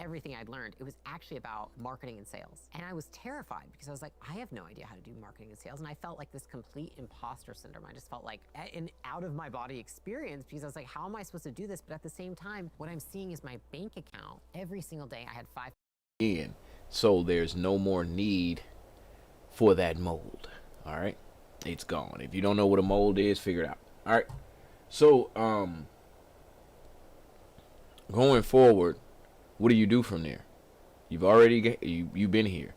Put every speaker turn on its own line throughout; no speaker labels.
everything I'd learned, it was actually about marketing and sales. And I was terrified because I was like, I have no idea how to do marketing and sales. And I felt like this complete imposter syndrome. I just felt like an out of my body experience because I was like, how am I supposed to do this? But at the same time, what I'm seeing is my bank account. Every single day I had five.
So there's no more need for that mold. All right. It's gone. If you don't know what a mold is, figure it out. All right. So, going forward, what do you do from there? You've been here.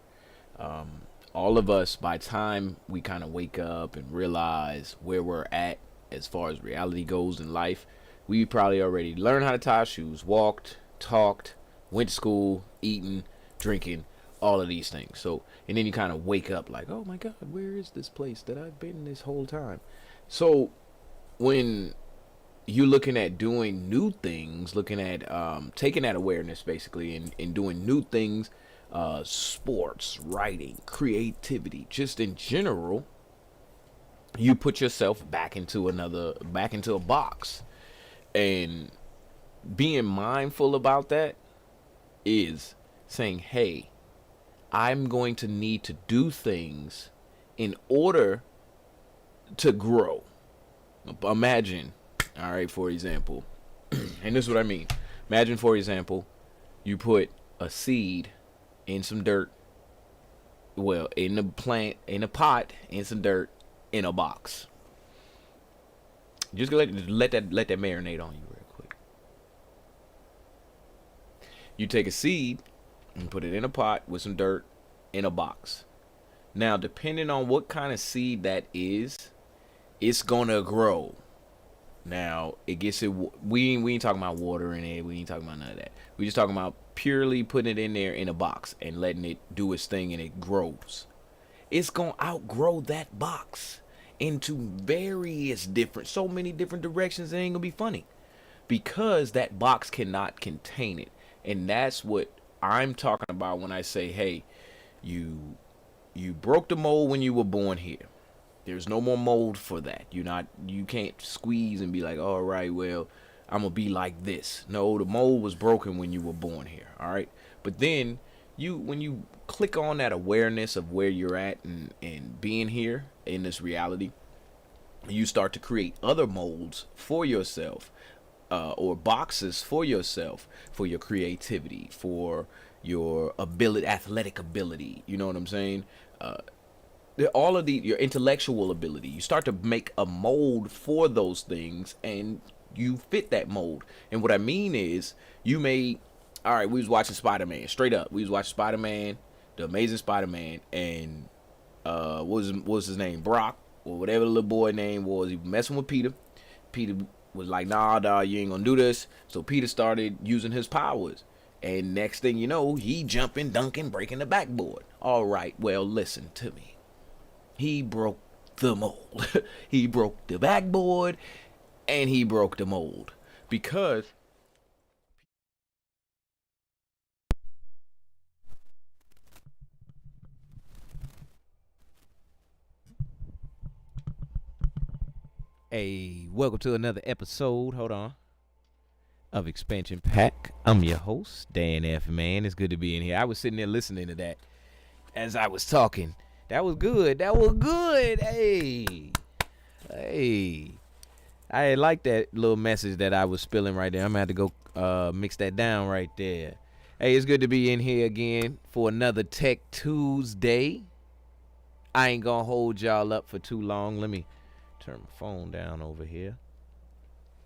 All of us, by time we kind of wake up and realize where we're at as far as reality goes in life, we probably already learned how to tie shoes, walked, talked, went to school, eaten, drinking, all of these things. So, and then you kind of wake up like, oh my God, where is this place that I've been this whole time? So, when you're looking at doing new things, looking at taking that awareness basically and doing new things, sports, writing, creativity, just in general, you put yourself back into a box. And being mindful about that is saying, hey, I'm going to need to do things in order to grow. Imagine, all right, for example, and this is what I mean. Imagine, for example, you put a seed in some dirt, well, in the plant, in a pot, in some dirt, in a box. Just let that marinate on you real quick. You take a seed and put it in a pot with some dirt in a box. Now, depending on what kind of seed that is, it's gonna grow. Now, it gets it. We ain't talking about water in it. We ain't talking about none of that. We just talking about purely putting it in there in a box and letting it do its thing, and it grows. It's gonna outgrow that box into various different, so many different directions. It ain't gonna be funny because that box cannot contain it, and that's what I'm talking about when I say, hey, you broke the mold when you were born here. There's no more mold for that. You can't squeeze and be like, all right, well, I'm gonna be like this. No, the mold was broken when you were born here. All right. But then when you click on that awareness of where you're at and being here in this reality, you start to create other molds for yourself, or boxes for yourself, for your creativity, for your ability, athletic ability. You know what I'm saying? All of your intellectual ability. You start to make a mold for those things, and you fit that mold. And what I mean is, all right, we was watching Spider-Man, straight up. We was watching Spider-Man, the Amazing Spider-Man, and what was his name? Brock, or whatever the little boy name was. He was messing with Peter. Peter was like, nah, dawg, you ain't gonna do this. So Peter started using his powers. And next thing you know, he jumping, dunking, breaking the backboard. All right, well, listen to me. He broke the mold. He broke the backboard, and he broke the mold. Because hey, welcome to another episode. Hold on. Of Expansion Pack. I'm your host, Dan F. Man. It's good to be in here. I was sitting there listening to that as I was talking. That was good. That was good. Hey. I like that little message that I was spilling right there. I'm going to have to go mix that down right there. Hey, it's good to be in here again for another Tech Tuesday. I ain't going to hold y'all up for too long. Let me turn my phone down over here.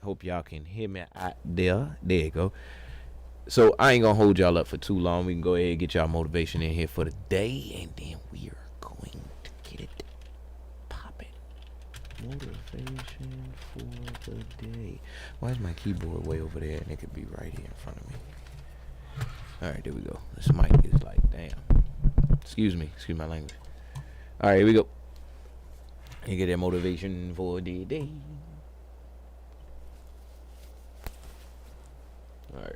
Hope y'all can hear me out there. There you go. So I ain't gonna hold y'all up for too long. We can go ahead and get y'all motivation in here for the day, and then we are going to get it popping. Motivation for the day. Why is my keyboard way over there and it could be right here in front of me? All right, there we go. This mic is like, damn. Excuse my language. All right, here we go. You get that motivation for the day. All right.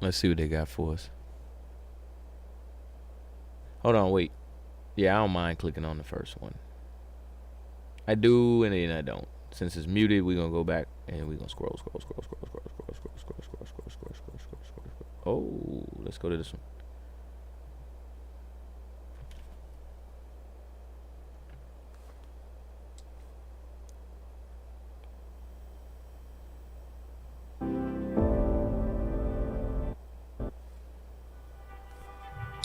Let's see what they got for us. Hold on, wait. Yeah, I don't mind clicking on the first one. I do, and then I don't. since it's muted, we're gonna go back and we're gonna scroll. Oh, let's go to this one.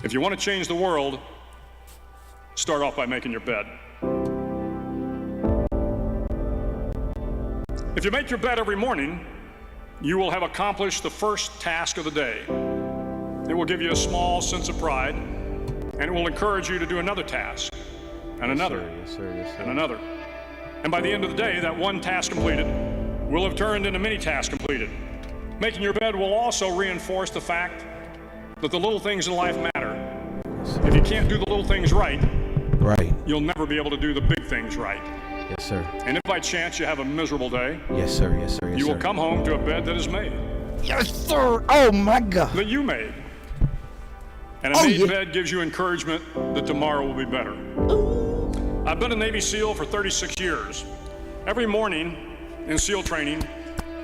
If you want to change the world, start off by making your bed. If you make your bed every morning, you will have accomplished the first task of the day. It will give you a small sense of pride, and it will encourage you to do another task, and another, and another. And by the end of the day, that one task completed will have turned into many tasks completed. Making your bed will also reinforce the fact that the little things in life matter. If you can't do the little things right, you'll never be able to do the big things right.
Yes, sir.
And if by chance you have a miserable day,
yes, sir. Yes, sir. Yes,
you will come home to a bed that is made.
Yes, sir. Oh my God.
That you made. And a made bed gives you encouragement that tomorrow will be better. I've been a Navy SEAL for 36 years. Every morning in SEAL training,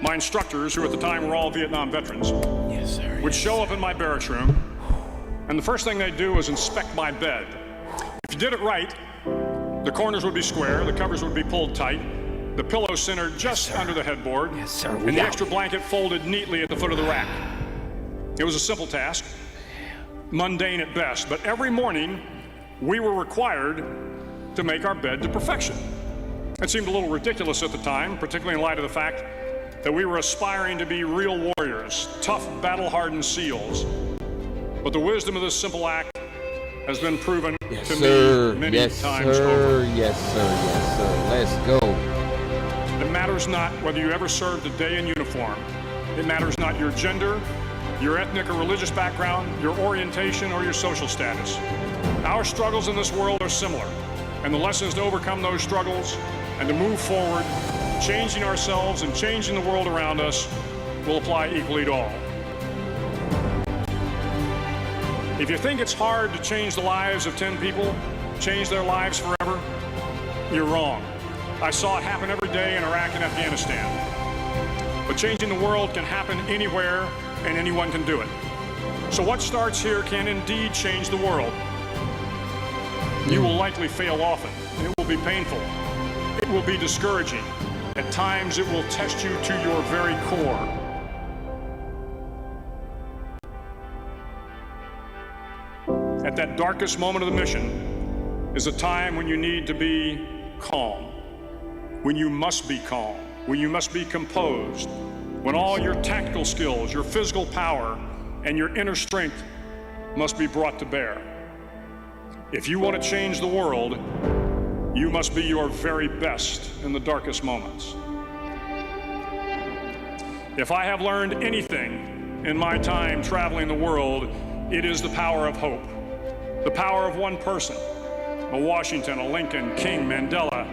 my instructors, who at the time were all Vietnam veterans,
yes, sir,
would show up in my barracks room, and the first thing they'd do was inspect my bed. If you did it right, the corners would be square, the covers would be pulled tight, the pillow centered just under the headboard, and the extra blanket folded neatly at the foot of the rack. It was a simple task, mundane at best, but every morning we were required to make our bed to perfection. It seemed a little ridiculous at the time, particularly in light of the fact that we were aspiring to be real warriors, tough, battle-hardened SEALs. But the wisdom of this simple act has been proven to me many times over.
Yes, sir. Yes, sir. Let's go.
It matters not whether you ever served a day in uniform. It matters not your gender, your ethnic or religious background, your orientation, or your social status. Our struggles in this world are similar, and the lessons to overcome those struggles and to move forward, changing ourselves and changing the world around us, will apply equally to all. If you think it's hard to change the lives of 10 people, change their lives forever, you're wrong. I saw it happen every day in Iraq and Afghanistan. But changing the world can happen anywhere, and anyone can do it. So what starts here can indeed change the world. You will likely fail often, and it will be painful. It will be discouraging. At times, it will test you to your very core. At that darkest moment of the mission is a time when you need to be calm, when you must be calm, when you must be composed, when all your tactical skills, your physical power, and your inner strength must be brought to bear. If you want to change the world, you must be your very best in the darkest moments. If I have learned anything in my time traveling the world, it is the power of hope. The power of one person, a Washington, a Lincoln, King, Mandela,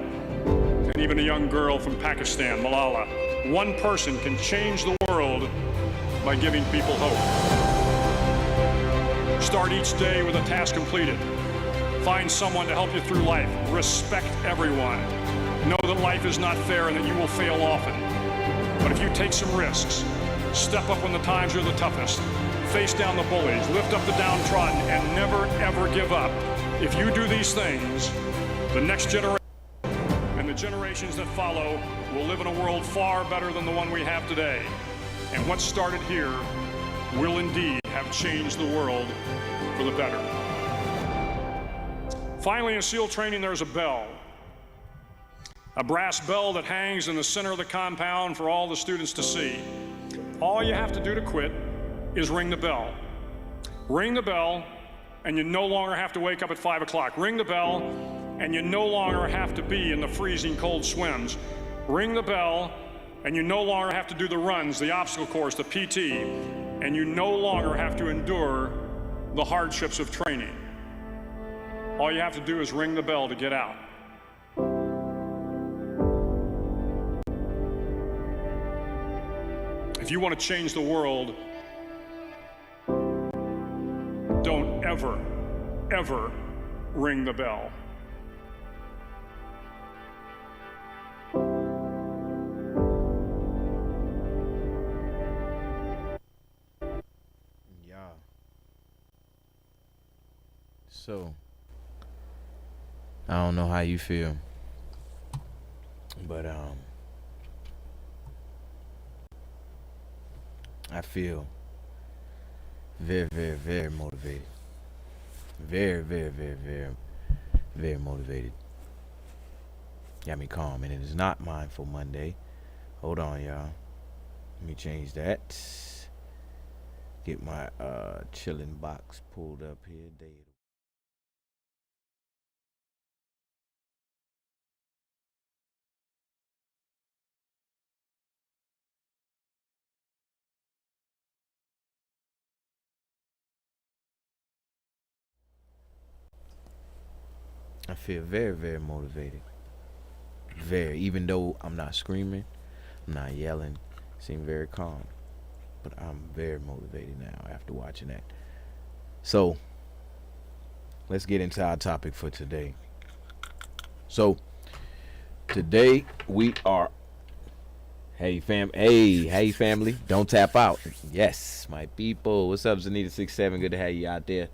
and even a young girl from Pakistan, Malala. One person can change the world by giving people hope. Start each day with a task completed. Find someone to help you through life. Respect everyone. Know that life is not fair and that you will fail often. But if you take some risks, step up when the times are the toughest, face down the bullies, lift up the downtrodden, and never, ever give up. If you do these things, the next generation and the generations that follow will live in a world far better than the one we have today. And what started here will indeed have changed the world for the better. Finally, in SEAL training, there's a bell. A brass bell that hangs in the center of the compound for all the students to see. All you have to do to quit is ring the bell. Ring the bell, and you no longer have to wake up at 5 o'clock. Ring the bell, and you no longer have to be in the freezing cold swims. Ring the bell, and you no longer have to do the runs, the obstacle course, the PT, and you no longer have to endure the hardships of training. All you have to do is ring the bell to get out. If you want to change the world, don't ever, ever ring the bell.
So, I don't know how you feel, but I feel very, very, very motivated. Very, very, very, very, very motivated. Got me calm, and it is not Mindful Monday. Hold on, y'all. Let me change that. Get my chilling box pulled up here. I feel very, very motivated. Very, even though I'm not screaming, I'm not yelling, seem very calm. But I'm very motivated now after watching that. So, let's get into our topic for today. So, today we are hey family, don't tap out. Yes, my people. What's up, Zanita67? Good to have you out there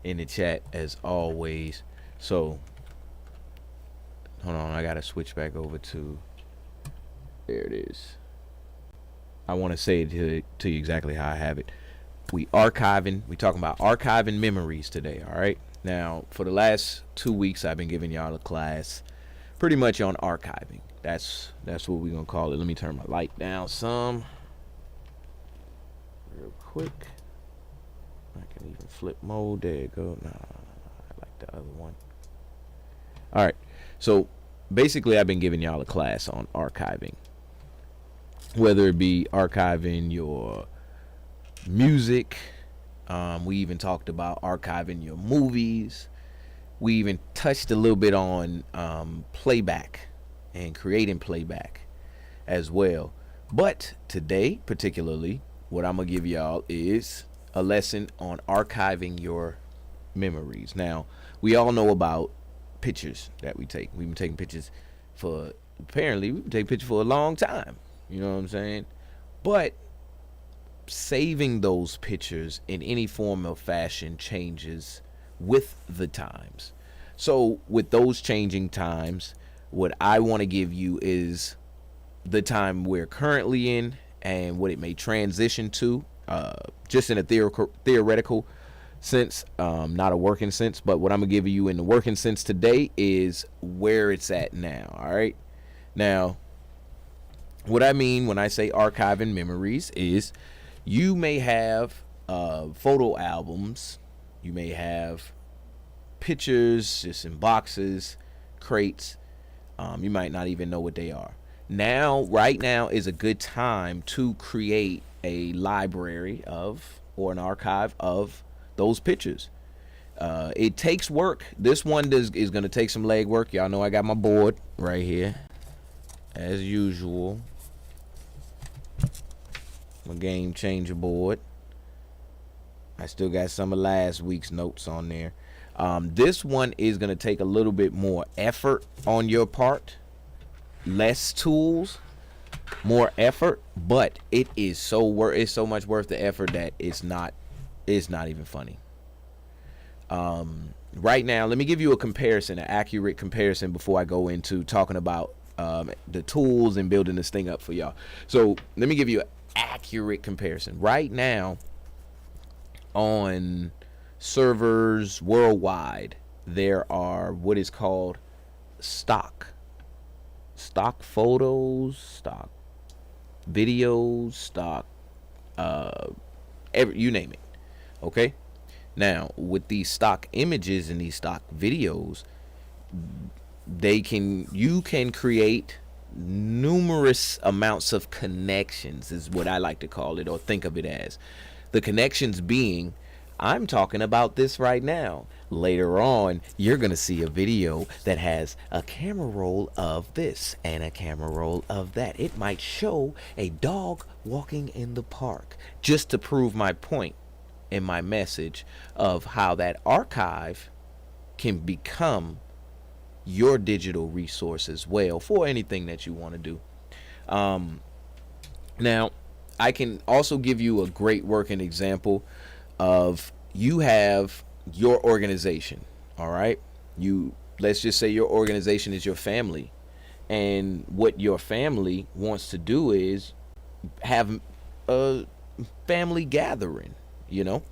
in the chat as always. So, hold on, I gotta switch back over to there it is. I want to say it to you exactly how I have it. We talking about archiving memories today, all right? Now, for the last 2 weeks, I've been giving y'all a class pretty much on archiving. That's what we're going to call it. Let me turn my light down some real quick. I can even flip mode. There you go. No, I like the other one. All right. So, basically, I've been giving y'all a class on archiving. Whether it be archiving your music, we even talked about archiving your movies. We even touched a little bit on playback and creating playback as well. But today, particularly, what I'm going to give y'all is a lesson on archiving your memories. Now, we all know about pictures that we take. We've been taking pictures for a long time. You know what I'm saying? But saving those pictures in any form of fashion changes with the times. So with those changing times, what I want to give you is the time we're currently in and what it may transition to, just in a theoretical sense, not a working sense. But what I'm going to give you in the working sense today is where it's at now. All right. Now, what I mean when I say archiving memories is you may have photo albums, you may have pictures just in boxes, crates. You might not even know what they are. Right now is a good time to create a library or an archive of those pictures. It takes work. This one is going to take some leg work. Y'all know I got my board right here, as usual. My game changer board. I still got some of last week's notes on there. This one is going to take a little bit more effort on your part. Less tools, more effort, but it's so much worth the effort that it's not even funny. Right now, let me give you an accurate comparison before I go into talking about the tools and building this thing up for y'all. So let me give you an accurate comparison. Right now, on servers worldwide, there are what is called stock photos, stock videos, stock you name it. Okay, now with these stock images and these stock videos, you can create numerous amounts of connections, is what I like to call it, or think of it as. The connections being, I'm talking about this right now. Later on, you're going to see a video that has a camera roll of this and a camera roll of that. It might show a dog walking in the park, just to prove my point and my message of how that archive can become your digital resource as well for anything that you want to do. Now, I can also give you a great working example of, you have your organization, All right. Let's just say your organization is your family. And what your family wants to do is have a family gathering, you know,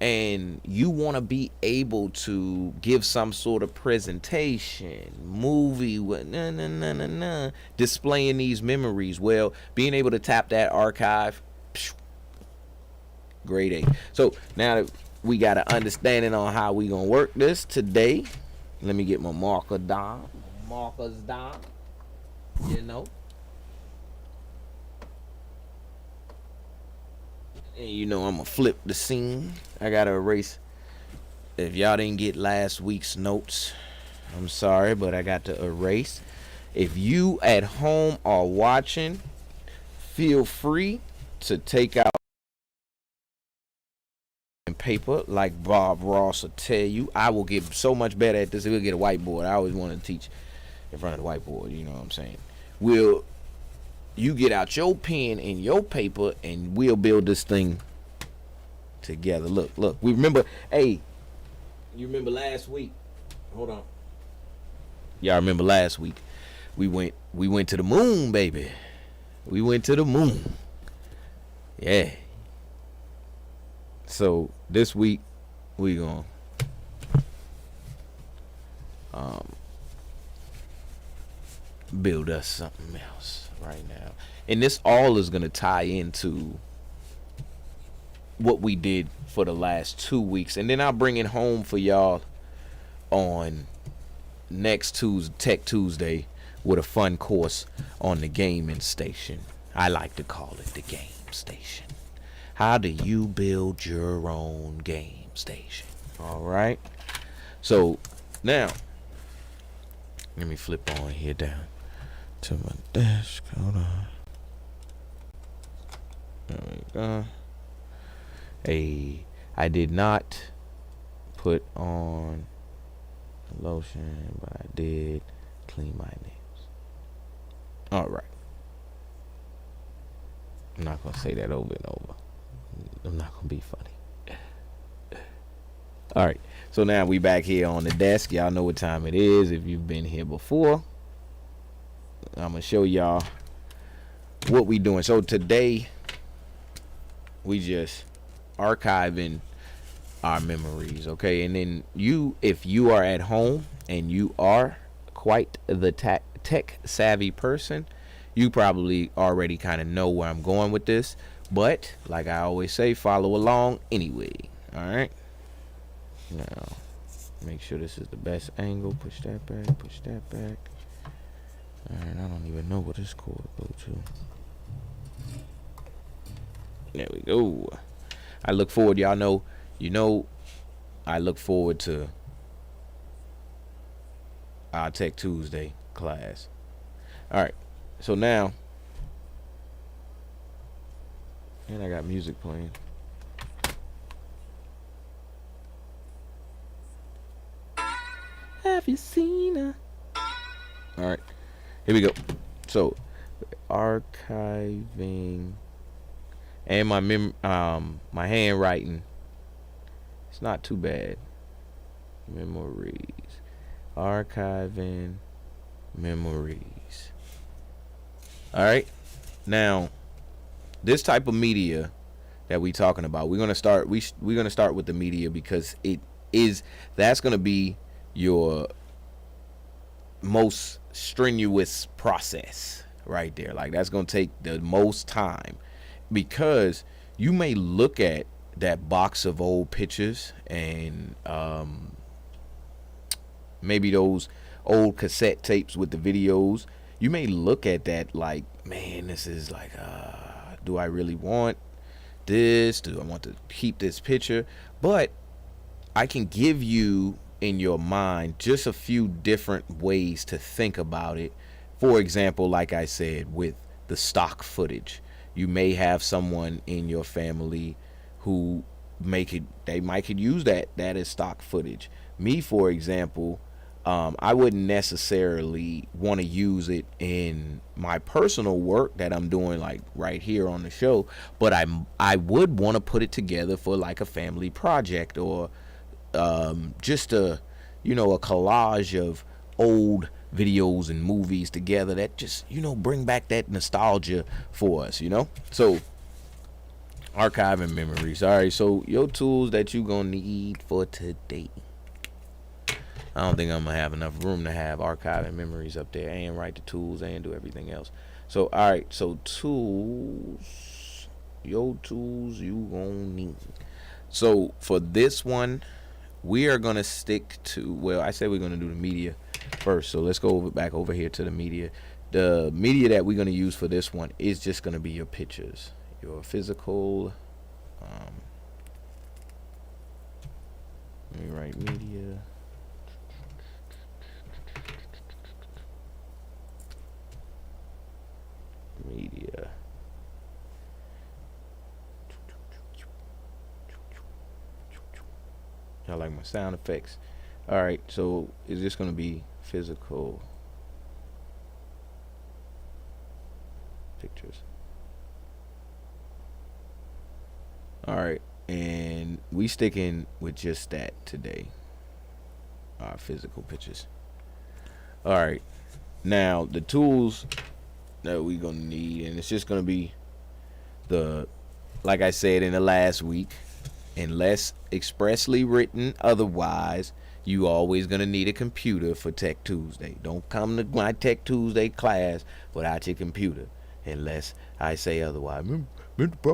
and you want to be able to give some sort of presentation, movie, displaying these memories. Well, being able to tap that archive, grade A. So now that we got an understanding on how we gonna work this today, let me get my markers down, you know. And you know I'm gonna flip the scene. I gotta erase. If y'all didn't get last week's notes, I'm sorry, but I got to erase. If you at home are watching, feel free to take out paper like Bob Ross will tell you. I will get so much better at this. We'll get a whiteboard. I always wanted to teach in front of the whiteboard, you know what I'm saying. You get out your pen and your paper and we'll build this thing together. Look. We remember, hey, you remember last week? Hold on. Y'all remember last week? We went to the moon, baby. We went to the moon. Yeah. So this week we gonna build us something else right now, and this all is gonna tie into what we did for the last 2 weeks, and then I'll bring it home for y'all on next Tuesday, Tech Tuesday, with a fun course on the gaming station. I like to call it the game station. How do you build your own game station? All right. So now, let me flip on here down to my desk. Hold on. There we go. Hey, I did not put on lotion, but I did clean my nails. All right. I'm not gonna say that over and over. I'm not gonna be funny. All right, so now we back here on the desk. Y'all know what time it is if you've been here before. I'm gonna show y'all what we doing. So today we just archiving our memories, okay? And then if you are at home and you are quite the tech savvy person, you probably already kind of know where I'm going with this. But like I always say, follow along anyway. All right. Now, make sure this is the best angle. Push that back. Push that back. All right. I don't even know what this cord go to. There we go. I look forward. Y'all know. I look forward to our Tech Tuesday class. All right. So now. And I got music playing. Have you seen her? All right, here we go. So, archiving and my handwriting. It's not too bad. Memories, archiving, memories. All right, now. This type of media that we talking about, we're gonna start with the media because that's gonna be your most strenuous process right there. Like that's gonna take the most time because you may look at that box of old pictures and maybe those old cassette tapes with the videos. You may look at that like, man, this is like do I really want this? Do I want to keep this picture? But I can give you in your mind just a few different ways to think about it. For example, like I said, with the stock footage, you may have someone in your family who might could use that as stock footage. Me, for example, I wouldn't necessarily want to use it in my personal work that I'm doing like right here on the show, but I would want to put it together for like a family project or just to you know, a collage of old videos and movies together that just, you know, bring back that nostalgia for us, you know. So archiving memories. All right, so your tools that you gonna need for today. I don't think I'm gonna have enough room to have archiving memories up there and write the tools and do everything else. So all right, so tools, your tools you gonna need. So for this one, we are gonna stick to, well, I said we're gonna do the media first, so let's go back over here to the media. The media that we're gonna use for this one is just gonna be your pictures, your physical. Let me write media. Media. I like my sound effects. All right, so is this going to be physical pictures? All right, and we sticking with just that today. Physical pictures. All right, now the tools that we gonna need, and it's just gonna be the, like I said in the last week, unless expressly written otherwise, you always gonna need a computer for Tech Tuesday. Don't come to my Tech Tuesday class without your computer unless I say otherwise. Mr.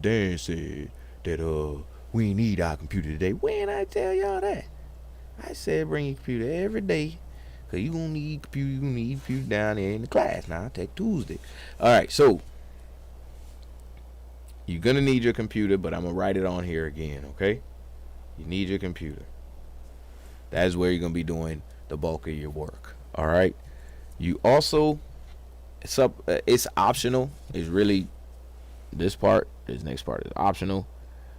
Dan said that we need our computer today. When I tell y'all that? I said bring your computer every day. Cause you gonna need computer down there in the class now. Tech Tuesday. All right, so you're gonna need your computer, but I'm gonna write it on here again. Okay, you need your computer. That's where you're gonna be doing the bulk of your work. All right. You also, it's optional. It's really this next part is optional.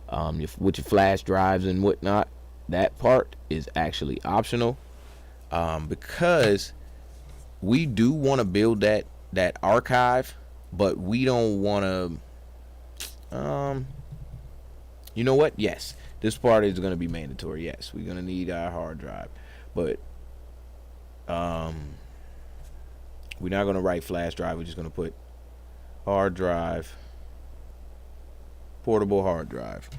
With your flash drives and whatnot, that part is actually optional. Because we do want to build that archive, but we don't want to, you know what? Yes, this part is going to be mandatory. Yes, we're going to need our hard drive, but we're not going to write flash drive. We're just going to put hard drive, portable hard drive.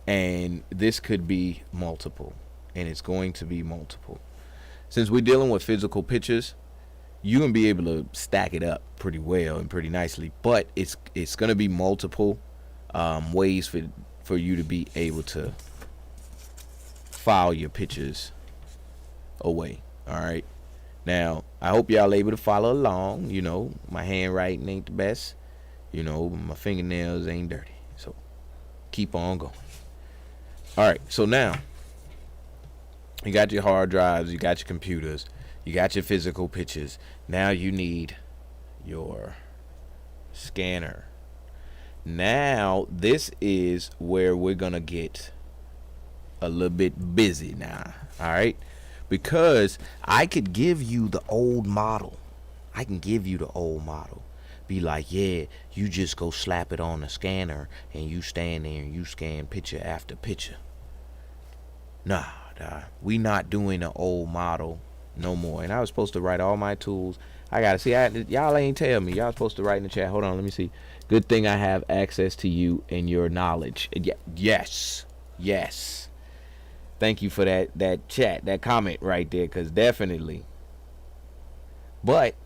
And this could be multiple. And it's going to be multiple. Since we're dealing with physical pictures, you're gonna be able to stack it up pretty well and pretty nicely. But it's gonna be multiple ways for you to be able to file your pictures away. All right. Now I hope y'all able to follow along. You know, my handwriting ain't the best. You know, my fingernails ain't dirty. So keep on going. All right. So now, you got your hard drives, you got your computers, you got your physical pictures. Now you need your scanner. Now this is where we're gonna get a little bit busy now. All right, because I could give you the old model. I can give you the old model. Be like, yeah, you just go slap it on the scanner and you stand there and you scan picture after picture. Nah, we not doing the old model no more. And I was supposed to write all my tools. I gotta see. Y'all ain't tell me. Y'all supposed to write in the chat. Hold on, let me see. Good thing I have access to you and your knowledge. Yes. Thank you for that chat, that comment right there, because definitely. But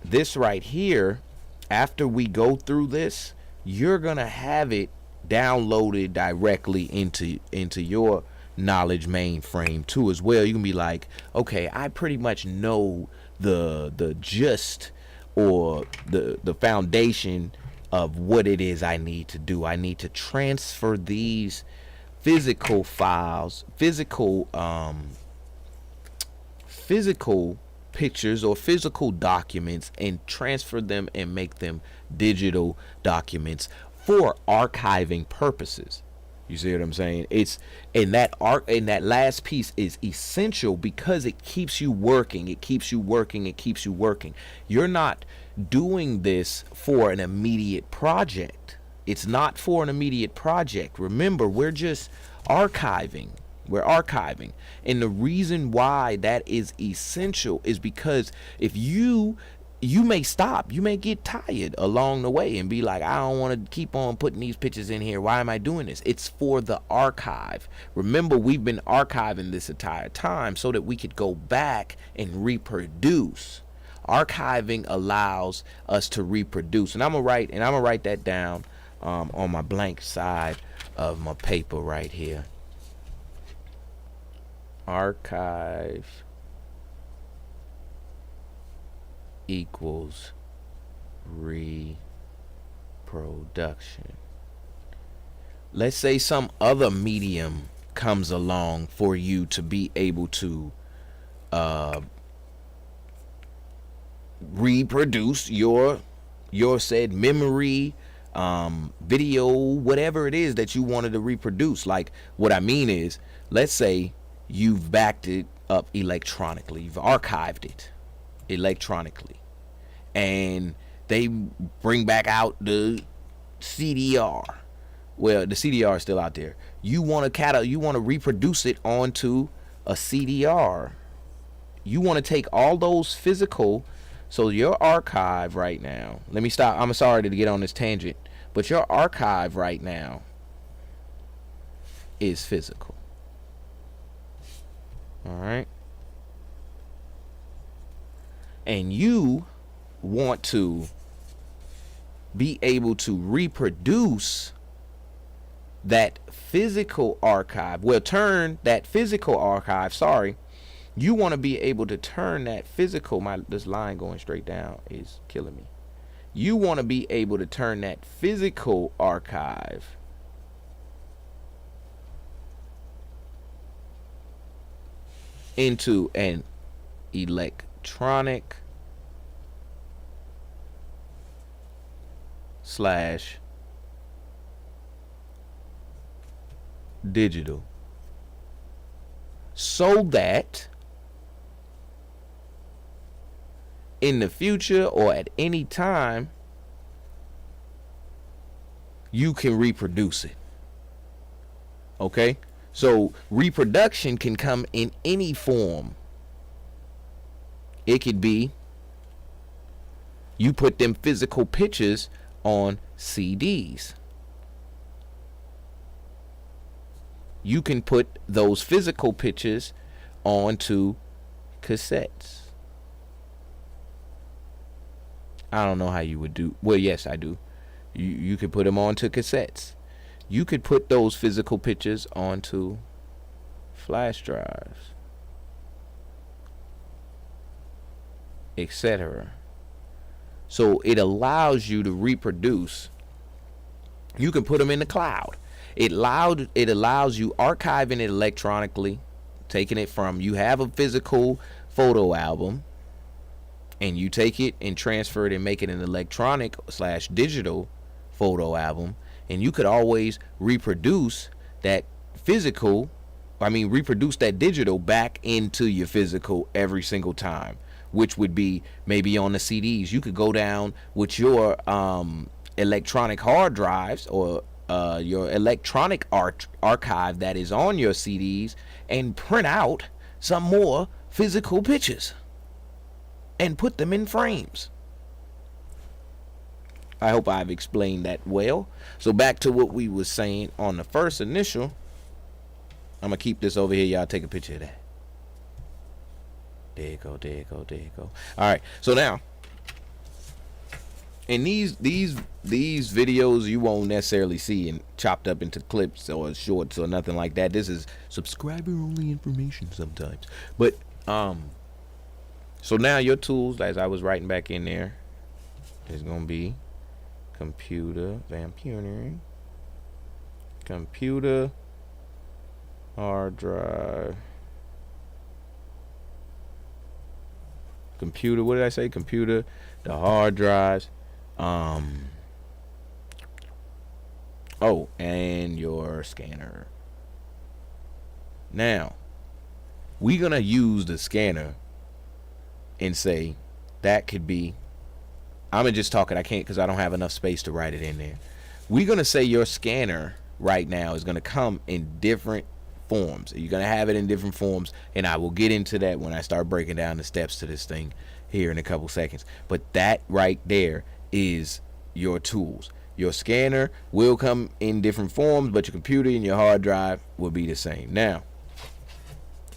this right here, after we go through this, you're gonna have it downloaded directly into your knowledge mainframe too as well. You can be like, okay, I pretty much know the gist or the foundation of what it is I need to do. I need to transfer these physical files, physical pictures or physical documents, and transfer them and make them digital documents for archiving purposes. You see what I'm saying? It's in that last piece is essential because it keeps you working. It keeps you working. You're not doing this for an immediate project. It's not for an immediate project. Remember, we're just archiving. We're archiving. And the reason why that is essential is because if you may stop, you may get tired along the way and be like, I don't want to keep on putting these pictures in here. Why am I doing this? It's for the archive. Remember, we've been archiving this entire time so that we could go back and reproduce. Archiving allows us to reproduce. And I'm gonna write that down on my blank side of my paper right here. Archive equals reproduction. Let's say some other medium comes along for you to be able to reproduce your said memory, video, whatever it is that you wanted to reproduce. Like, what I mean is, let's say you've backed it up electronically, you've archived it electronically, and they bring back out the CDR. Well, the CDR is still out there. You want to reproduce it onto a CDR. You want to take all those physical. So your archive right now, let me stop. I'm sorry to get on this tangent, but your archive right now is physical. All right. And you want to be able to reproduce that physical archive. Well, turn that physical archive, you want to be able to turn that physical, this line going straight down is killing me. You want to be able to turn that physical archive into an electronic / digital, so that in the future or at any time you can reproduce it. Okay? So reproduction can come in any form. It could be you put them physical pictures on CDs. You can put those physical pictures onto cassettes. I don't know how you would do. Well, yes, I do. You could put them onto cassettes. You could put those physical pictures onto flash drives, etc. So it allows you to reproduce. You can put them in the cloud. It allows you archiving it electronically, taking it from, you have a physical photo album, and you take it and transfer it and make it an electronic / digital photo album, and you could always reproduce that reproduce that digital back into your physical every single time, which would be maybe on the CDs. You could go down with your electronic hard drives or your electronic archive that is on your CDs and print out some more physical pictures and put them in frames. I hope I've explained that well. So back to what we was saying on the first initial. I'm gonna keep this over here. Y'all take a picture of that. There you go, there you go, there you go. All right, so now in these videos, you won't necessarily see and chopped up into clips or shorts or nothing like that. This is subscriber only information sometimes. But so now your tools, as I was writing back in there, is gonna be computer hard drive, computer, what did I say? Computer, the hard drives, oh, and your scanner. Now we're gonna use the scanner and say that could be, I'm just talking, I can't because I don't have enough space to write it in there, we're going to say your scanner right now is going to come in different forms. You're going to have it in different forms, and I will get into that when I start breaking down the steps to this thing here in a couple seconds. But that right there is your tools. Your scanner will come in different forms, but your computer and your hard drive will be the same. Now,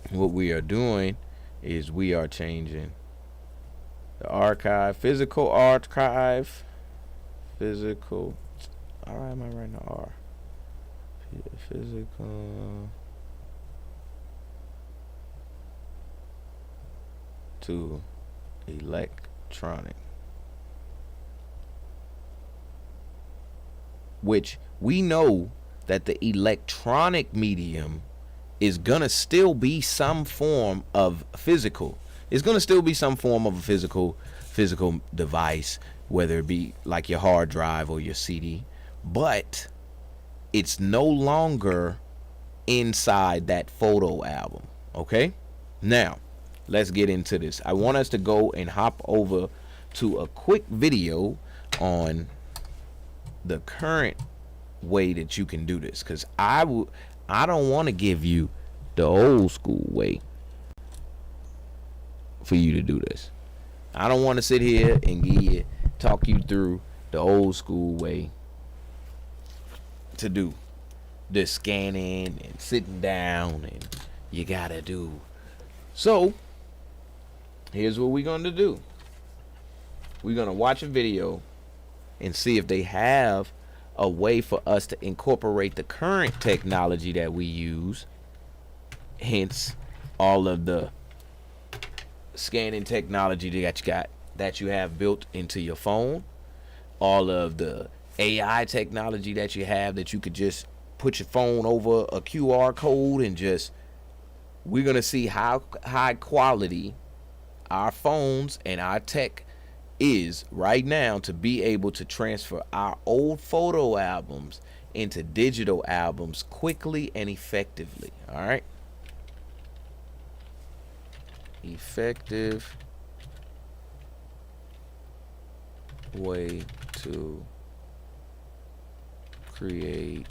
what we are doing is we are changing the archive, physical, all right, am I writing the R? Physical to electronic, which we know that the electronic medium is gonna still be some form of physical. It's gonna still be some form of a physical device, whether it be like your hard drive or your CD, but it's no longer inside that photo album. Okay, now let's get into this. I want us to go and hop over to a quick video on the current way that you can do this, because I don't want to give you the old school way for you to do this. I don't want to sit here and talk you through the old school way to do the scanning and sitting down and you gotta do. So here's what we're going to do. We're going to watch a video and see if they have a way for us to incorporate the current technology that we use, hence all of the scanning technology that you have built into your phone, all of the AI technology that you have, that you could just put your phone over a QR code and we're going to see how high quality our phones and our tech is right now to be able to transfer our old photo albums into digital albums quickly and effectively. All right. Effective way to create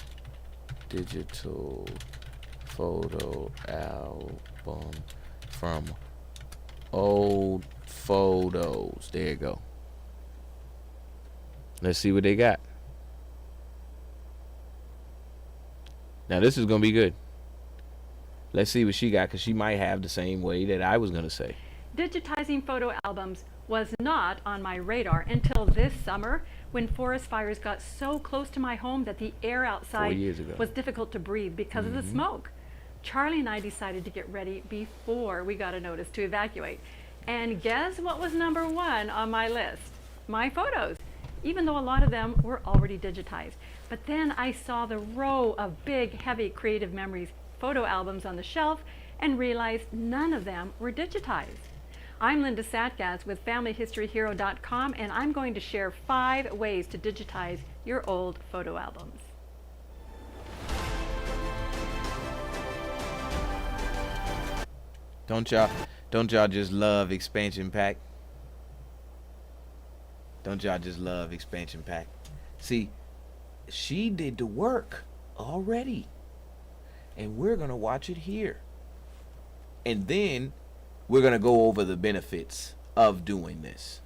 digital photo album from old photos. There you go. Let's see what they got. Now this is gonna be good. Let's see what she got, because she might have the same way that I was gonna say.
Digitizing photo albums was not on my radar until this summer, when forest fires got so close to my home that the air outside
4 years ago
was difficult to breathe because of the smoke. Charlie and I decided to get ready before we got a notice to evacuate. And guess what was number one on my list? My photos, even though a lot of them were already digitized. But then I saw the row of big, heavy Creative Memories photo albums on the shelf and realized none of them were digitized. I'm Linda Satgas with FamilyHistoryHero.com, and I'm going to share 5 ways to digitize your old photo albums.
Don't y'all just love Expansion Pack? Don't y'all just love Expansion Pack? See, she did the work already, and we're gonna watch it here, and then we're gonna go over the benefits of doing this.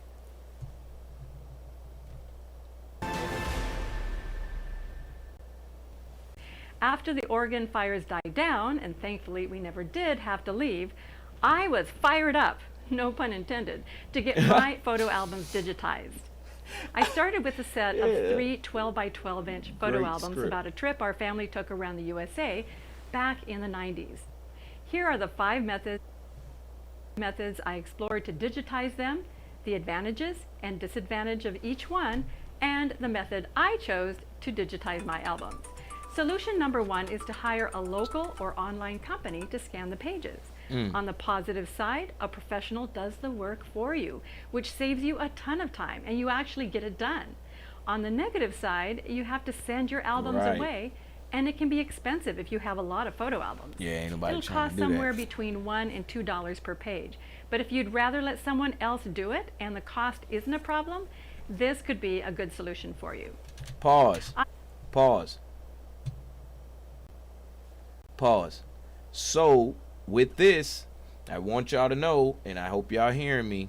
After the Oregon fires died down, and thankfully we never did have to leave, I was fired up, no pun intended, to get my photo albums digitized. I started with a set of 3 12-by-12-inch photo
Great
albums
script.
about a trip our family took around the USA back in the 90s. Here are the 5 methods I explored to digitize them, the advantages and disadvantage of each one, and the method I chose to digitize my albums. Solution number 1 is to hire a local or online company to scan the pages. On the positive side, a professional does the work for you, which saves you a ton of time and you actually get it done. On the negative side, you have to send your albums
Right.
away, and it can be expensive if you have a lot of photo albums.
Yeah, ain't nobody
It'll
trying
cost
to do
somewhere
that.
between $1 and $2 per page. But if you'd rather let someone else do it and the cost isn't a problem, this could be a good solution for you.
Pause. Pause. Pause. So with this, I want y'all to know, and I hope y'all hearing me,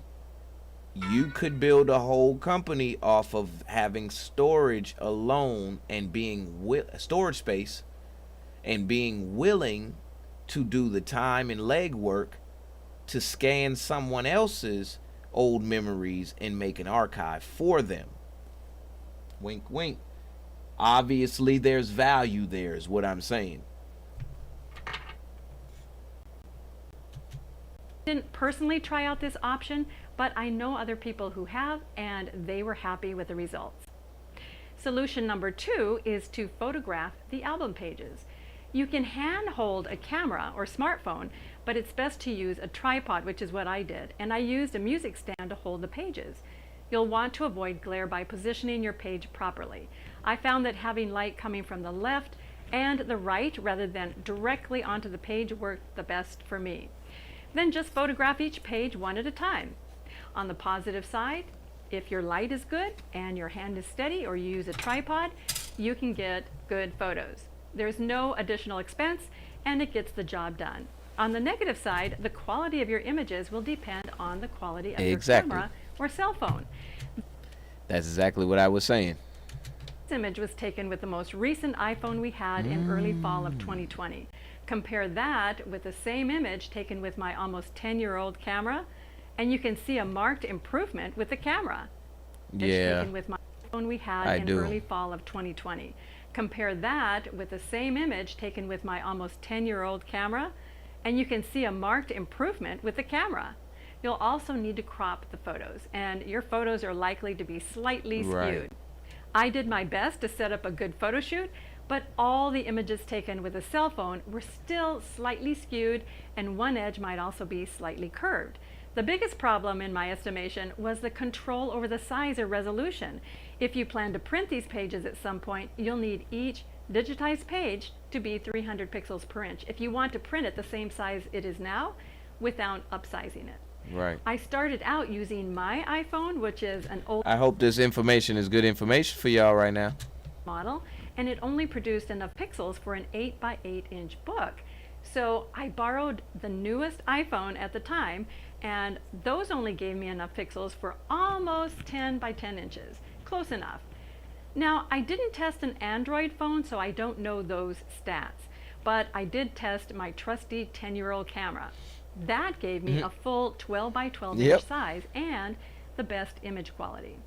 you could build a whole company off of having storage alone and being storage space and being willing to do the time and legwork to scan someone else's old memories and make an archive for them. Wink, wink. Obviously, there's value there, is what I'm saying.
Didn't personally try out this option, but I know other people who have, and they were happy with the results. Solution number 2 is to photograph the album pages. You can hand hold a camera or smartphone, but it's best to use a tripod, which is what I did, and I used a music stand to hold the pages. You'll want to avoid glare by positioning your page properly. I found that having light coming from the left and the right rather than directly onto the page worked the best for me. Then just photograph each page one at a time. On the positive side, if your light is good and your hand is steady or you use a tripod, you can get good photos. There's no additional expense and it gets the job done. On the negative side, the quality of your images will depend on the quality of your camera or cell phone.
That's exactly what I was saying.
This image was taken with the most recent iPhone we had in early fall of 2020. Compare that with the same image taken with my almost 10-year-old camera, and you can see a marked improvement with the camera.
Yeah,
Taken with my iPhone we had in early fall of 2020. Compare that with the same image taken with my almost 10-year-old camera, and you can see a marked improvement with the camera. You'll also need to crop the photos, and your photos are likely to be slightly skewed.
Right.
I did my best to set up a good photo shoot, but all the images taken with a cell phone were still slightly skewed, and one edge might also be slightly curved. The biggest problem, in my estimation, was the control over the size or resolution. If you plan to print these pages at some point, you'll need each digitized page to be 300 pixels per inch if you want to print it the same size it is now without upsizing it.
right.
I started out using my iPhone, which is an old
I hope this information is good information for y'all right now.
model, and it only produced enough pixels for an 8 by 8 inch book. So I borrowed the newest iPhone at the time, and those only gave me enough pixels for almost 10 by 10 inches. Close enough. Now, I didn't test an Android phone, so I don't know those stats, but I did test my trusty 10-year-old camera. That gave me a full 12 by 12 inch size and the best image quality.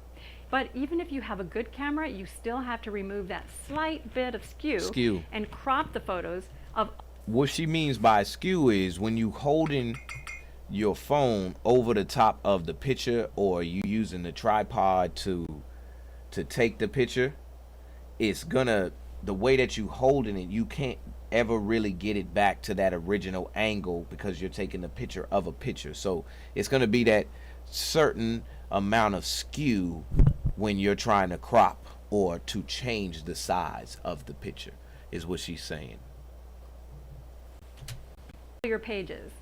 But even if you have a good camera, you still have to remove that slight bit of skew. And crop the photos of.
What she means by skew is when you holding your phone over the top of the picture, or you using the tripod to take the picture, it's gonna, the way that you holding it, you can't ever really get it back to that original angle because you're taking the picture of a picture. So it's gonna be that certain amount of skew when you're trying to crop or to change the size of the picture, is what she's saying.
Your pages.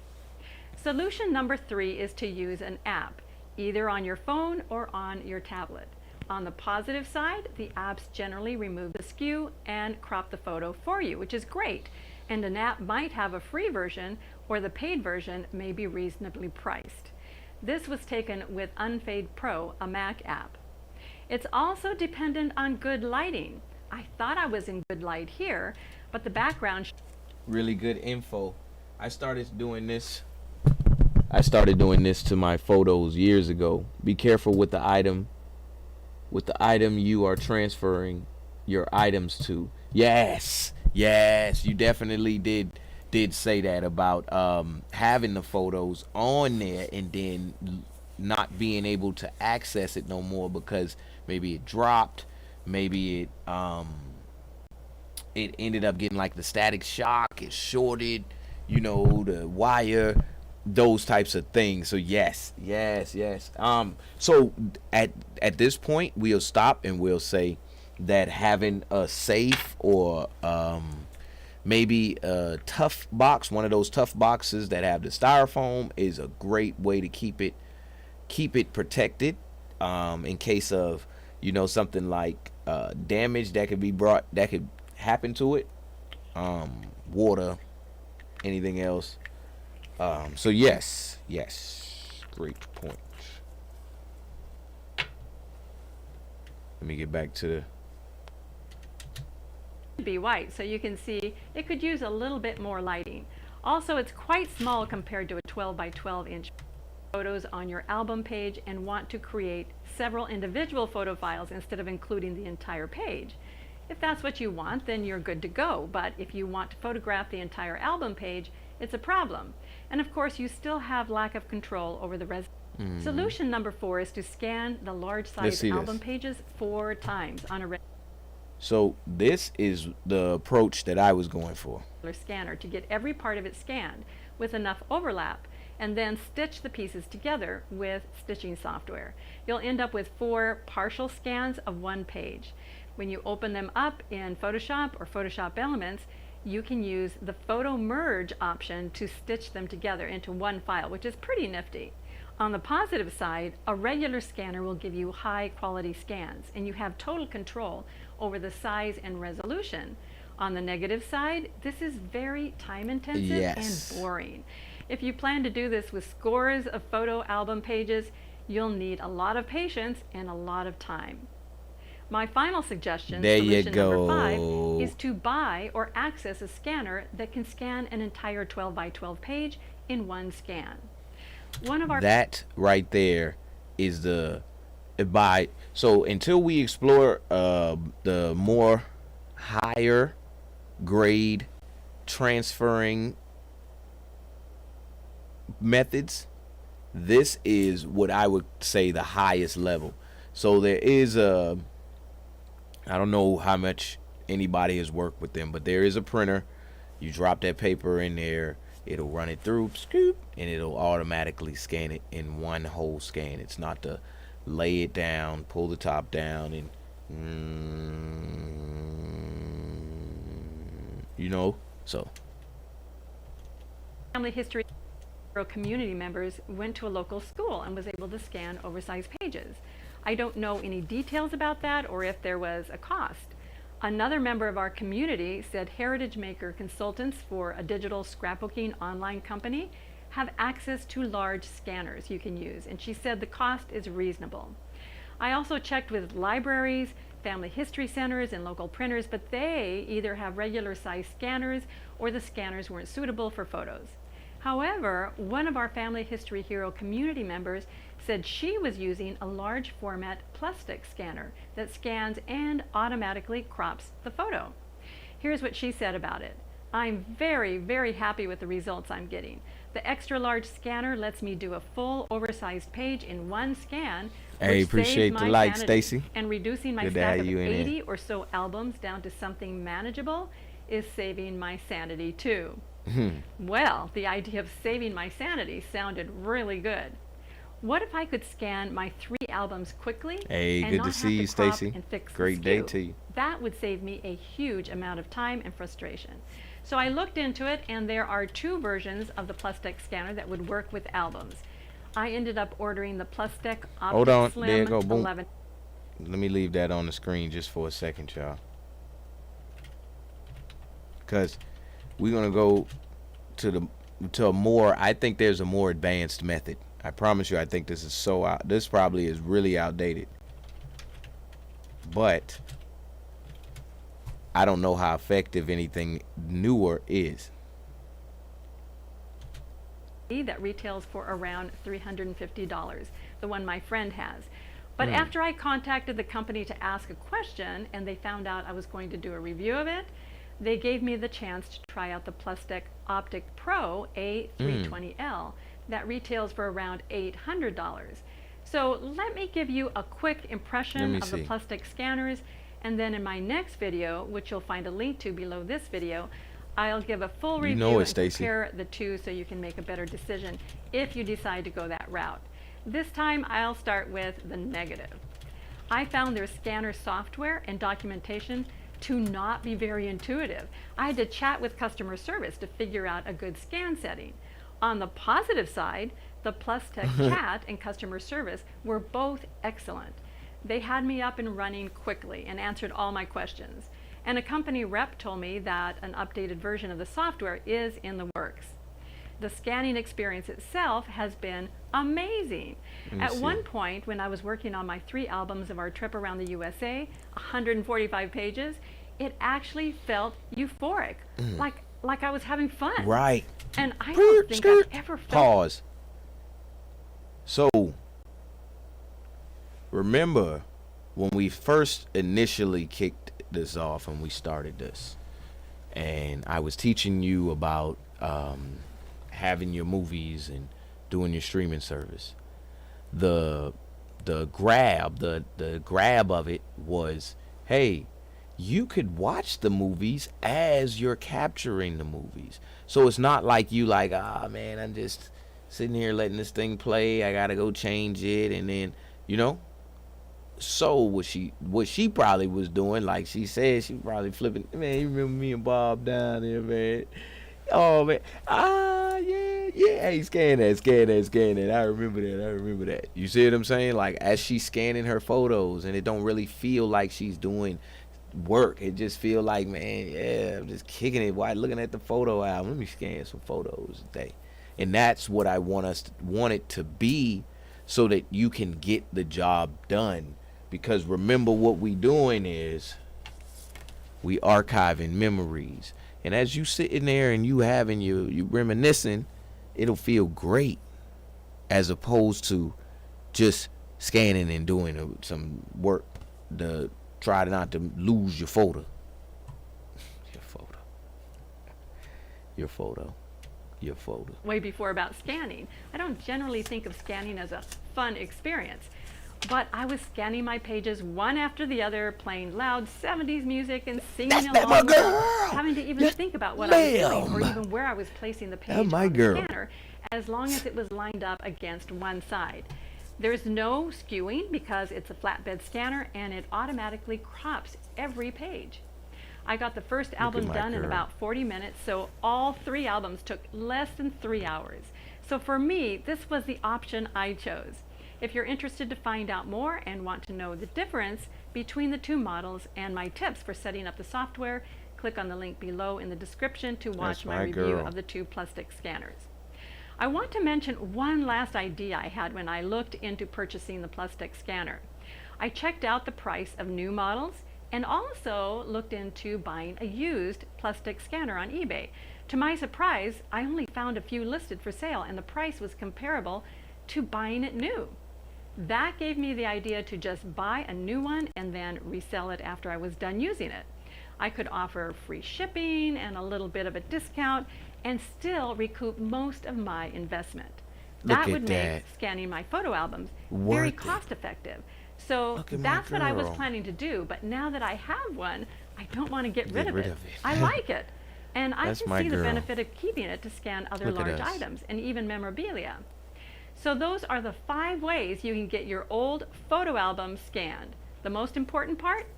Solution number 3 is to use an app, either on your phone or on your tablet. On the positive side, the apps generally remove the skew and crop the photo for you, which is great. And an app might have a free version, or the paid version may be reasonably priced. This was taken with Unfade Pro, a Mac app. It's also dependent on good lighting. I thought I was in good light here, but the background.
Really good info. I started doing this to my photos years ago. Be careful with the item you are transferring your items to. Yes, you definitely did say that about having the photos on there and then not being able to access it no more because maybe it dropped, maybe it ended up getting like the static shock, it shorted, the wire, those types of things. So yes. So at this point we'll stop and we'll say that having a safe or maybe a tough box, one of those tough boxes that have the styrofoam, is a great way to keep it protected in case of something like damage that could happen to it, water, anything else. So yes, great point. Let me get back to the
be white, so you can see it could use a little bit more lighting. Also, it's quite small compared to a 12 by 12 inch photos on your album page and want to create several individual photo files instead of including the entire page. If that's what you want, then you're good to go, but if you want to photograph the entire album page, it's a problem. And of course, you still have lack of control over the resolution. Solution number 4 is to scan the large size album pages 4 times on a regular
So this is the approach that I was going for.
scanner to get every part of it scanned with enough overlap, and then stitch the pieces together with stitching software. You'll end up with 4 partial scans of 1 page. When you open them up in Photoshop or Photoshop Elements, you can use the photo merge option to stitch them together into one file, which is pretty nifty. On the positive side, a regular scanner will give you high quality scans, and you have total control over the size and resolution. On the negative side, this is very time intensive and boring. If you plan to do this with scores of photo album pages, you'll need a lot of patience and a lot of time. My final suggestion, solution number 5, is to buy or access a scanner that can scan an entire 12 by 12 page in one scan. One of our
that right there is the buy. So until we explore the more higher grade transferring methods, this is what I would say the highest level. So there is a, I don't know how much anybody has worked with them, but there is a printer. You drop that paper in there, it'll run it through, scoop, and it'll automatically scan it in one whole scan. It's not to lay it down, pull the top down, and you know. So
family history community members went to a local school and was able to scan oversized pages. I don't know any details about that or if there was a cost. Another member of our community said Heritage Maker consultants for a digital scrapbooking online company have access to large scanners you can use, and she said the cost is reasonable. I also checked with libraries, family history centers, and local printers, but they either have regular size scanners or the scanners weren't suitable for photos. However, one of our Family History Hero community members said she was using a large format plastic scanner that scans and automatically crops the photo. Here's what she said about it. I'm very, very happy with the results I'm getting. The extra large scanner lets me do a full oversized page in one scan,
hey,
which
appreciate
saves
the
my
like,
sanity.
Stacy.
And reducing my
Good to
stack
have
of
you in
80
here.
or so albums down to something manageable is saving my sanity too. Well, the idea of saving my sanity sounded really good. What if I could scan my 3 albums quickly
Hey,
and
good
not
to
have
see you,
to crop
Stacy.
and fix the
Great day
skew?
to you.
That would save me a huge amount of time and frustration. So I looked into it, and there are 2 versions of the Plustek scanner that would work with albums. I ended up ordering the Plustek
Hold on,
Optic
there you
Slim
go, boom.
11.
Let me leave that on the screen just for a second, y'all. Because we're going to go to a more, I think there's a more advanced method. I promise you, I think this is so out, this probably is really outdated. But I don't know how effective anything newer is.
That retails for around $350, the one my friend has. But after I contacted the company to ask a question and they found out I was going to do a review of it, they gave me the chance to try out the Plustek Optic Pro A320L that retails for around $800. So let me give you a quick impression of the Plustek scanners, and then in my next video, which you'll find a link to below this video, I'll give a full review and compare the 2 so you can make a better decision if you decide to go that route. This time I'll start with the negative. I found their scanner software and documentation to not be very intuitive. I had to chat with customer service to figure out a good scan setting. On the positive side, the Plustek chat and customer service were both excellent. They had me up and running quickly and answered all my questions. And a company rep told me that an updated version of the software is in the works. The scanning experience itself has been amazing. At one point, when I was working on my 3 albums of our trip around the USA, 145 pages, it actually felt euphoric, like I was having fun.
Right.
And I don't think I've ever felt...
Pause. So, remember when we first initially kicked this off and we started this, and I was teaching you about having your movies and doing your streaming service. The grab of it was, hey, you could watch the movies as you're capturing the movies. So it's not like you like, man, I'm just sitting here letting this thing play. I gotta go change it, and then, you know. So what she probably was doing, like she said, she probably flipping. Man, you remember me and Bob down there, man? Oh man, yeah. Hey, scan that. I remember that. You see what I'm saying? Like as she's scanning her photos, and it don't really feel like she's doing work. It just feel like, man, yeah, I'm just kicking it while looking at the photo album. Let me scan some photos today, and that's what I want it to be, so that you can get the job done. Because remember, what we doing is we archiving memories. And as you sitting there and you having you reminiscing, it'll feel great, as opposed to just scanning and doing some work to try not to lose your photo. Your photo.
Way before about scanning. I don't generally think of scanning as a fun experience. But I was scanning my pages one after the other, playing loud 70s music and singing along,
my girl.
without having to even think about what I was doing or even where I was placing the page on the scanner, as long as it was lined up against one side. There's no skewing because it's a flatbed scanner, and it automatically crops every page. I got the first album done in about 40 minutes, so all 3 albums took less than 3 hours. So for me, this was the option I chose. If you're interested to find out more and want to know the difference between the 2 models and my tips for setting up the software, click on the link below in the description to watch my review of the 2 plastic scanners. I want to mention one last idea I had when I looked into purchasing the plastic scanner. I checked out the price of new models and also looked into buying a used plastic scanner on eBay. To my surprise, I only found a few listed for sale, and the price was comparable to buying it new. That gave me the idea to just buy a new one and then resell it after I was done using it. I could offer free shipping and a little bit of a discount and still recoup most of my investment. That would make scanning my photo albums very cost effective. So that's what I was planning to do, but now that I have one, I don't want to get rid of it. I like it, and I can see the benefit of keeping it to scan other large items and even memorabilia. So those are the 5 ways you can get your old photo album scanned. The most important part,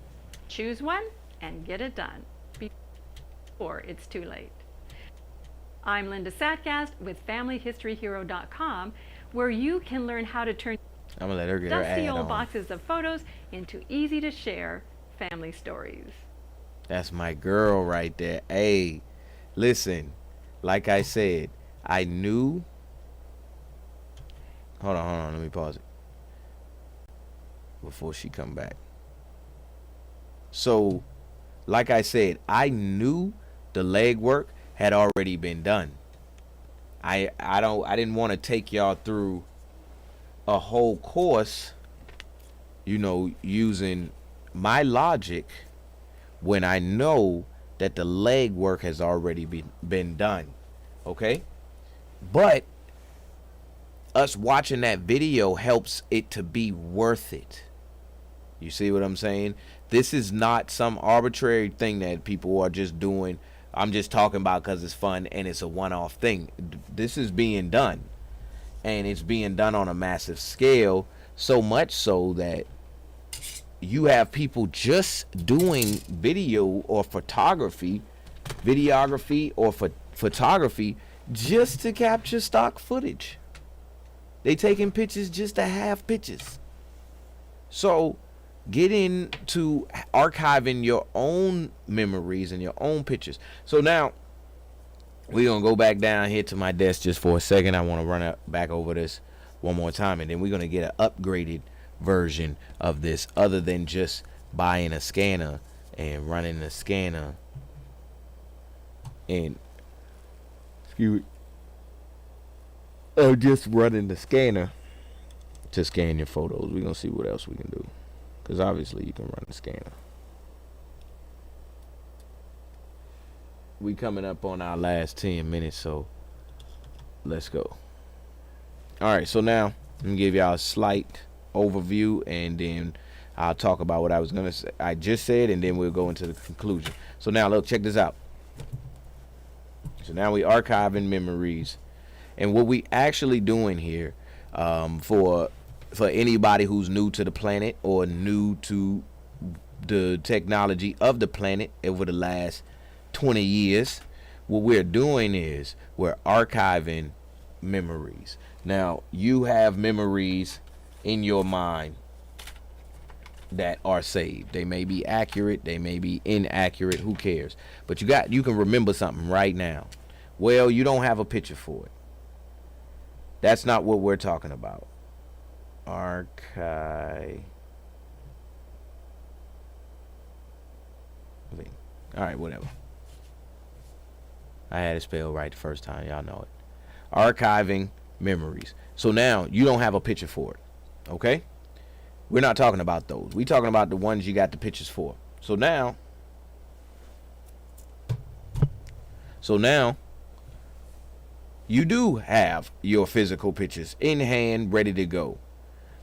choose one and get it done before it's too late. I'm Linda Satgast with FamilyHistoryHero.com, where you can learn how to turn
I'm gonna let her get her
dusty
ad
old
on.
boxes of photos into easy to share family stories.
That's my girl right there. Hey, listen, like I said, I knew. Hold on, let me pause it before she come back. So, like I said, I knew the legwork had already been done. I didn't want to take y'all through a whole course, you know, using my logic when I know that the legwork has already been done. Okay? But us watching that video helps it to be worth it. You see what I'm saying? This is not some arbitrary thing that people are just doing. I'm just talking about because it's fun and it's a one-off thing. This is being done, and it's being done on a massive scale, so much so that you have people just doing video or photography, videography or photography just to capture stock footage. They taking pictures just to have pictures. So get into archiving your own memories and your own pictures. So now we're going to go back down here to my desk just for a second. I want to run back over this one more time, and then we're going to get an upgraded version of this, other than just buying a scanner and running the scanner and just running the scanner to scan your photos. We're going to see what else we can do, because obviously you can run the scanner. We coming up on our last 10 minutes, so let's go. All right, so now let me give y'all a slight overview, and then I'll talk about what I was gonna say, I just said, and then we'll go into the conclusion. So now look, check this out. So now we archiving memories, and what we actually doing here, for anybody who's new to the planet or new to the technology of the planet over the last 20 years, what we're doing is we're archiving memories. Now, you have memories in your mind that are saved. They may be accurate, they may be inaccurate, who cares? But you can remember something right now. Well, you don't have a picture for it. That's not what we're talking about. Archive. All right, whatever. I had it spelled right the first time. Y'all know it. Archiving memories. So now you don't have a picture for it. Okay? We're not talking about those. We're talking about the ones you got the pictures for. So now you do have your physical pictures in hand, ready to go.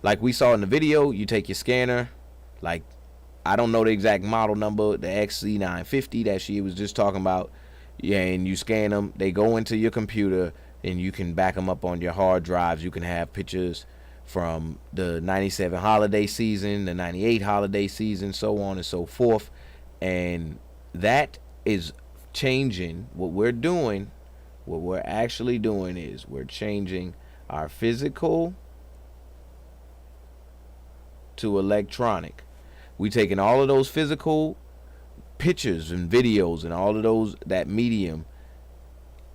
Like we saw in the video, you take your scanner, like, I don't know the exact model number, the XC950 that she was just talking about. Yeah, and you scan them, they go into your computer, and you can back them up on your hard drives. You can have pictures from the 97 holiday season, the 98 holiday season, so on and so forth. And that is changing. What we're actually doing is we're changing our physical to electronic. We taking all of those physical pictures and videos and all of those, that medium,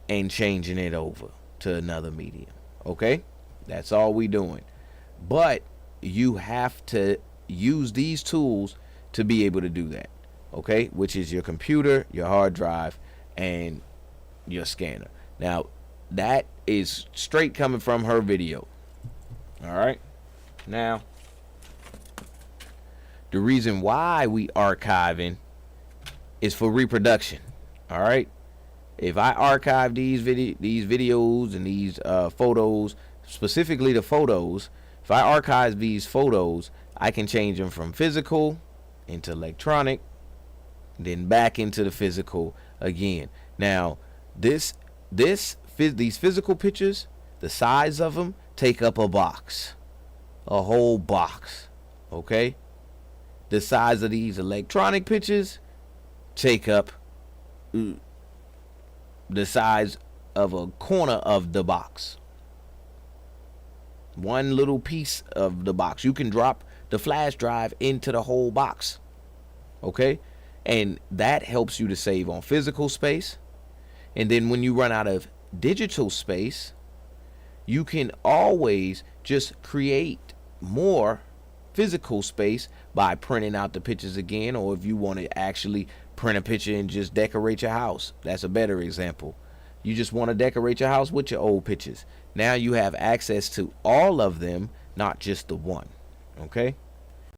and changing it over to another medium. Okay, that's all we doing. But you have to use these tools to be able to do that. Okay, which is your computer, your hard drive, and your scanner. Now that is straight coming from her video. All right, now the reason why we archiving is for reproduction. All right, if I archive these videos and these photos, specifically the photos, if I archive these photos, I can change them from physical into electronic, then back into the physical again. Now these physical pictures, the size of them take up a box, a whole box. Okay, the size of these electronic pictures take up the size of a corner of the box, one little piece of the box. You can drop the flash drive into the whole box. Okay, and that helps you to save on physical space. And then when you run out of digital space, you can always just create more physical space by printing out the pictures again, or if you want to actually print a picture and just decorate your house, that's a better example. You just want to decorate your house with your old pictures. Now you have access to all of them, not just the one. Okay,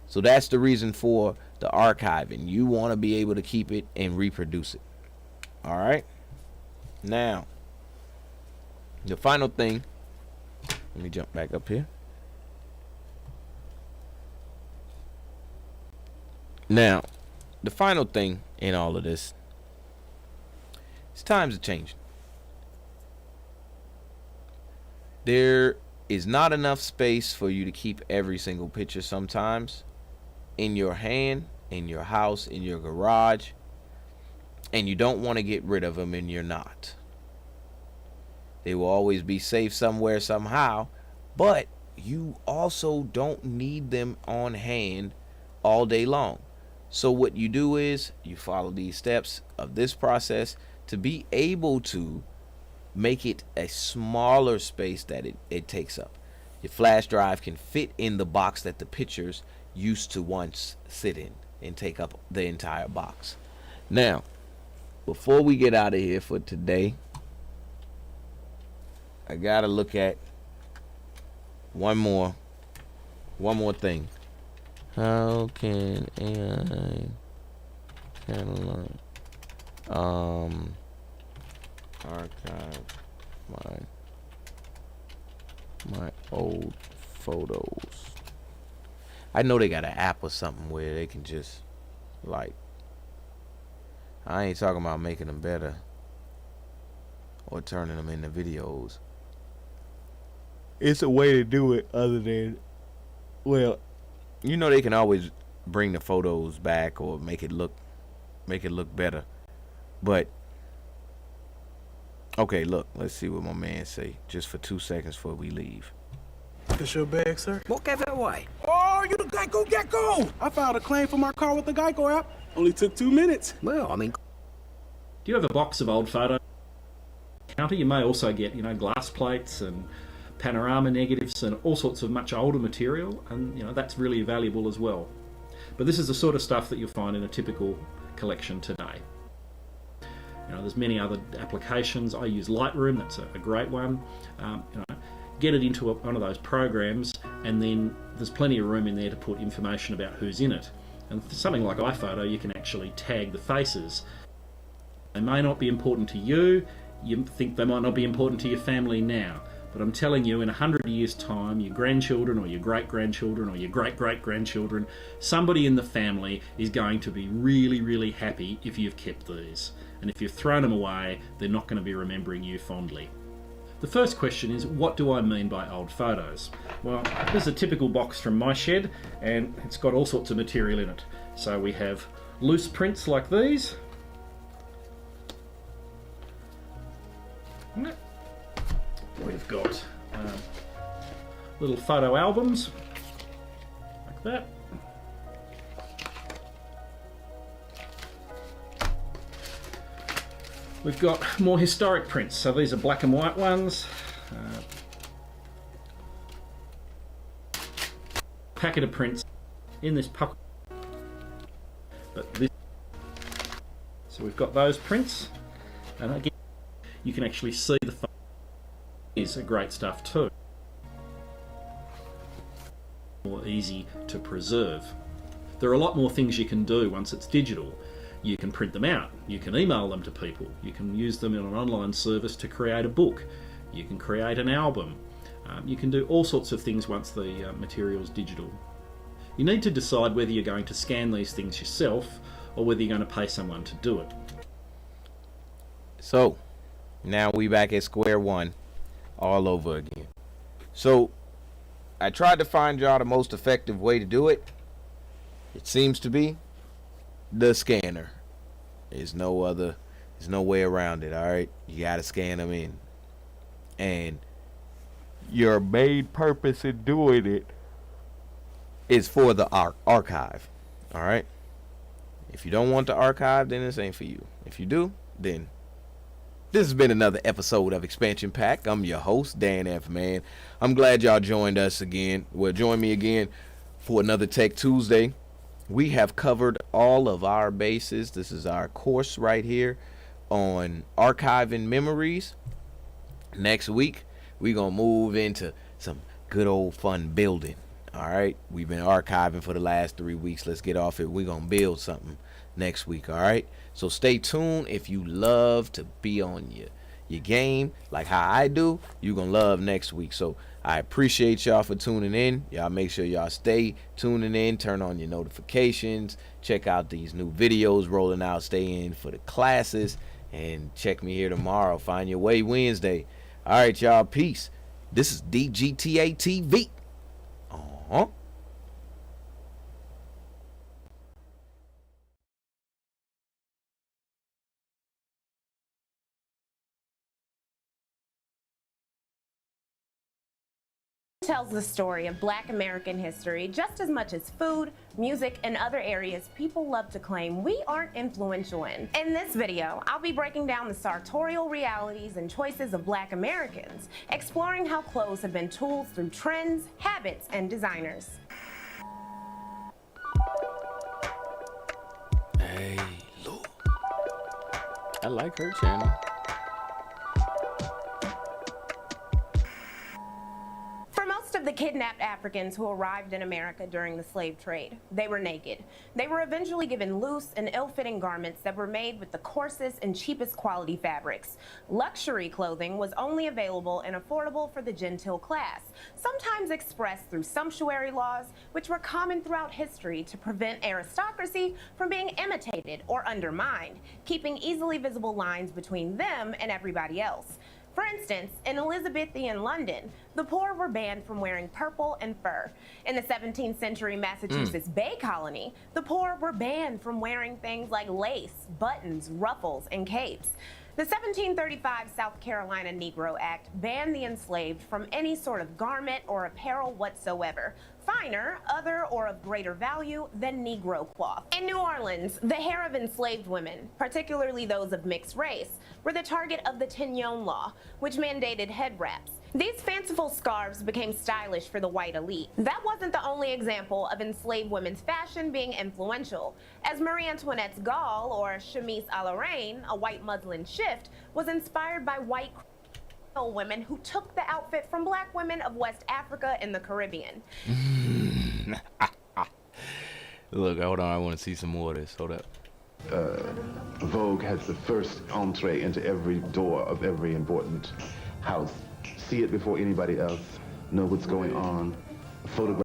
so that's the reason for the archiving. You want to be able to keep it and reproduce it. All right, now the final thing, let me jump back up here. Now, the final thing in all of this is times are changing. There is not enough space for you to keep every single picture sometimes in your hand, in your house, in your garage, and you don't want to get rid of them, and you're not. They will always be safe somewhere, somehow, but you also don't need them on hand all day long. So what you do is you follow these steps of this process to be able to make it a smaller space that it takes up. Your flash drive can fit in the box that the pictures used to once sit in and take up the entire box. Now, before we get out of here for today, I gotta look at one more thing. How can AI catalog archive my old photos? I know they got an app or something where they can just, like, I ain't talking about making them better or turning them into videos. It's a way to do it other than, well, you know, they can always bring the photos back or make it look better. But okay, look, let's see what my man say just for 2 seconds before we leave.
This your bag, sir?
What gave it away?
Oh, you the Geico Gecko! I filed a claim for my car with the Geico app. Only took 2 minutes.
Well, I mean...
Do you have a box of old photo counter? You may also get, glass plates and panorama negatives and all sorts of much older material, and that's really valuable as well. But this is the sort of stuff that you'll find in a typical collection today. There's many other applications. I use Lightroom, that's a great one. Get it into one of those programs, and then there's plenty of room in there to put information about who's in it. And for something like iPhoto, you can actually tag the faces. They may not be important to you. You think they might not be important to your family now. But I'm telling you, in 100 years' time, your grandchildren or your great-grandchildren or your great-great-grandchildren, somebody in the family is going to be really, really happy if you've kept these. And if you've thrown them away, they're not going to be remembering you fondly. The first question is, what do I mean by old photos? Well, this is a typical box from my shed, and it's got all sorts of material in it. So we have loose prints like these. We've got little photo albums like that. We've got more historic prints, so these are black and white ones. Packet of prints in this pocket. So we've got those prints, and again, you can actually see the photo. Is great stuff too. More easy to preserve. There are a lot more things you can do once it's digital. You can print them out, you can email them to people, you can use them in an online service to create a book, you can create an album, you can do all sorts of things once the material's digital. You need to decide whether you're going to scan these things yourself or whether you're going to pay someone to do it.
So now we back at square one all over again. So I tried to find y'all the most effective way to do it. It seems to be the scanner. There's no way around it. All right, you gotta scan them in, and your main purpose in doing it is for the archive. All right, if you don't want the archive, then this ain't for you. If you do, then this has been another episode of Expansion Pack. I'm your host, Dan F. Man. I'm glad y'all joined us again. Well, join me again for another Tech Tuesday. We have covered all of our bases. This is our course right here on archiving memories. Next week, we're going to move into some good old fun building. All right? We've been archiving for the last 3 weeks. Let's get off it. We're going to build something next week. All right? So stay tuned. If you love to be on your game like how I do, you're going to love next week. So I appreciate y'all for tuning in. Y'all make sure y'all stay tuning in. Turn on your notifications. Check out these new videos rolling out. Stay in for the classes. And check me here tomorrow. Find Your Way Wednesday. All right, y'all. Peace. This is DGTA TV.
tells the story of Black American history just as much as food, music, and other areas people love to claim we aren't influential in. In this video, I'll be breaking down the sartorial realities and choices of Black Americans, exploring how clothes have been tools through trends, habits, and designers.
Hey, look. I like her channel.
Of the kidnapped Africans who arrived in America during the slave trade, they were naked. They were eventually given loose and ill-fitting garments that were made with the coarsest and cheapest quality fabrics. Luxury clothing was only available and affordable for the genteel class, sometimes expressed through sumptuary laws, which were common throughout history to prevent aristocracy from being imitated or undermined, keeping easily visible lines between them and everybody else. For instance, in Elizabethan London, the poor were banned from wearing purple and fur. In the 17th century Massachusetts Bay Colony, the poor were banned from wearing things like lace, buttons, ruffles, and capes. The 1735 South Carolina Negro Act banned the enslaved from any sort of garment or apparel whatsoever, finer, other, or of greater value than Negro cloth. In New Orleans, the hair of enslaved women, particularly those of mixed race, were the target of the Tignon Law, which mandated head wraps. These fanciful scarves became stylish for the white elite. That wasn't the only example of enslaved women's fashion being influential, as Marie Antoinette's gaulle, or chemise à la reine, a white muslin shift, was inspired by white women who took the outfit from Black women of West Africa and the Caribbean.
Look, hold on, I want to see some more of this. Hold up.
Vogue has the first entree into every door of every important house. See it before anybody else. Know what's going on. Photograph